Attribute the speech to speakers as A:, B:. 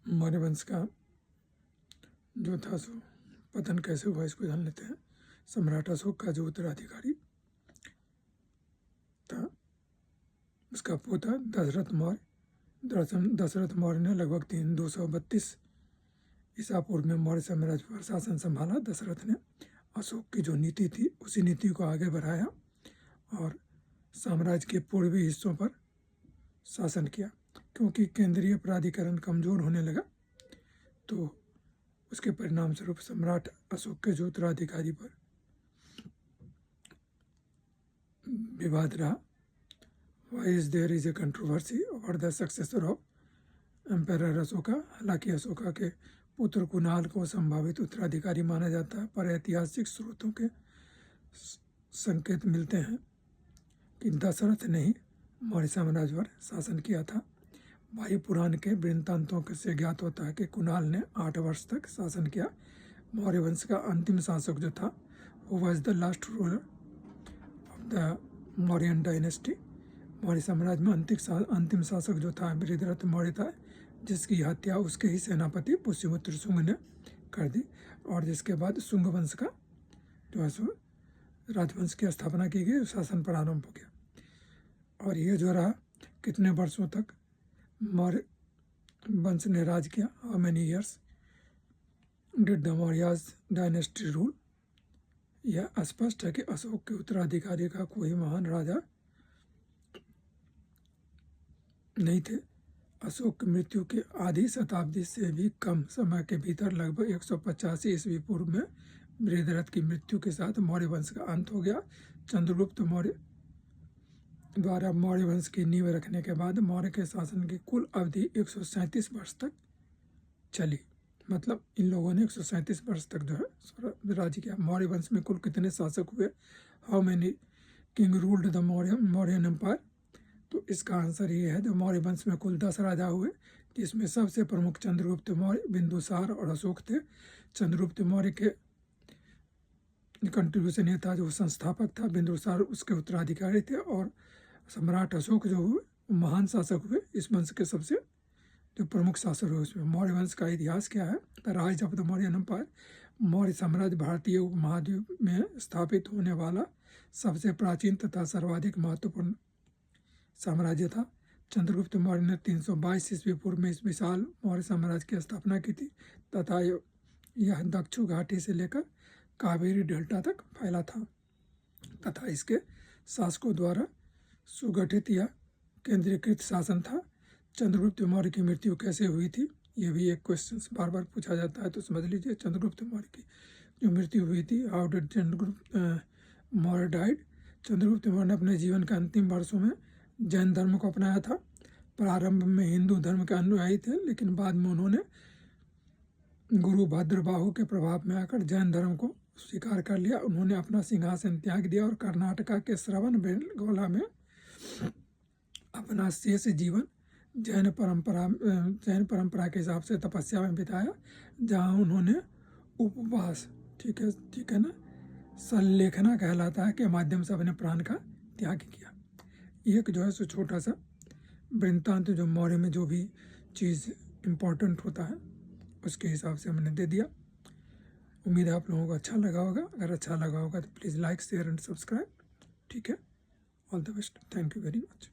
A: मौर्य वंश का जो था सो पतन कैसे हुआ इसको जान लेते हैं। सम्राट अशोक का जो उत्तराधिकारी था उसका पोता दशरथ मौर्य। दशरथ मौर्य ने लगभग 232 ईसा पूर्व में मौर्य साम्राज्य पर शासन संभाला। दशरथ ने अशोक की जो नीति थी उसी नीति को आगे बढ़ाया और साम्राज्य के पूर्वी हिस्सों पर शासन किया। क्योंकि केंद्रीय प्राधिकरण कमजोर होने लगा तो उसके परिणाम स्वरूप सम्राट अशोक के जो उत्तराधिकारी पर विवाद रहा। Why is there is a controversy over the successor of empire Ashoka. हालांकि अशोका के पुत्र कुणाल को संभावित उत्तराधिकारी माना जाता है, पर ऐतिहासिक स्रोतों के संकेत मिलते हैं कि दशरथ ने ही मौर्य साम्राज्य पर शासन किया था। वायु पुराण के वृत्तांतों से ज्ञात होता है कि कुणाल ने 8 वर्ष तक शासन किया। मौर्य वंश का अंतिम शासक जो था वो was the last ruler of the Mauryan dynasty. Maurya साम्राज्य में अंतिम शासक जो था बृहद्रथ मौर्य था, जिसकी हत्या उसके ही सेनापति पुष्यमित्र शुंग ने कर दी और जिसके बाद शुंग वंश का जो है सो राजवंश की स्थापना की गई, शासन प्रारंभ हो गया। और ये जो रहा कितने वर्षों तक मौर्य वंश ने राज किया, how many years did the Mauryas dynasty rule. यह स्पष्ट है कि अशोक के उत्तराधिकारी का कोई महान राजा नहीं थे। अशोक की मृत्यु के आधी शताब्दी से भी कम समय के भीतर लगभग 185 ईस्वी पूर्व में बृहद्रथ की मृत्यु के साथ मौर्य वंश का अंत हो गया। चंद्रगुप्त मौर्य द्वारा मौर्य वंश की नींव रखने के बाद मौर्य के शासन की कुल अवधि 137 वर्ष तक चली। मतलब इन लोगों ने 137 वर्ष तक जो है राज्य किया। मौर्य वंश में कुल कितने शासक हुए, how many king ruled the Mauryan empire. तो इसका आंसर ये है, जो मौर्य वंश में कुल 10 राजा हुए, जिसमें सबसे प्रमुख चंद्रगुप्त मौर्य, बिंदुसार और अशोक थे। चंद्रगुप्त मौर्य के कंट्रीब्यूशन ये था जो संस्थापक था, बिंदुसार उसके उत्तराधिकारी थे और सम्राट अशोक जो हुए महान शासक हुए। इस वंश के सबसे जो प्रमुख शासक हुए उसमें मौर्य वंश का इतिहास क्या है। The rise of the Mauryan empire. Maurya साम्राज्य भारतीय उपमहाद्वीप में स्थापित होने वाला सबसे प्राचीन तथा सर्वाधिक महत्वपूर्ण साम्राज्य था। चंद्रगुप्त मौर्य ने 322 ईस्वी पूर्व में इस विशाल मौर्य साम्राज्य की स्थापना की थी तथा यह दक्षु घाटी से लेकर कावेरी डेल्टा तक फैला था तथा इसके शासकों द्वारा सुगठित या केंद्रीकृत शासन था। चंद्रगुप्त मौर्य की मृत्यु कैसे हुई थी, ये भी एक क्वेश्चन बार बार पूछा जाता है, तो समझ लीजिए। चंद्रगुप्त मौर्य की जो मृत्यु हुई थी, how did Chandragupta Maurya died. Chandragupta Maurya ने अपने जीवन के अंतिम वर्षों में जैन धर्म को अपनाया था। प्रारंभ में हिंदू धर्म के अनुयायी थे, लेकिन बाद में उन्होंने गुरु भद्रबाहु के प्रभाव में आकर जैन धर्म को स्वीकार कर लिया। उन्होंने अपना सिंहासन त्याग दिया और कर्नाटका के श्रवणबेलगोला में अपना शेष जीवन जैन परंपरा के हिसाब से तपस्या में बिताया, जहाँ उन्होंने उपवास, ठीक है ना, संलेखना कहलाता है, के माध्यम से अपने प्राण का त्याग किया। एक जो है सो छोटा सा वृत्तांत जो मौर्य में जो भी चीज़ इम्पोर्टेंट होता है उसके हिसाब से हमने दे दिया। उम्मीद है आप लोगों को अच्छा लगा होगा। अगर अच्छा लगा होगा तो please like, share and subscribe. ठीक है, all the best, thank you very much.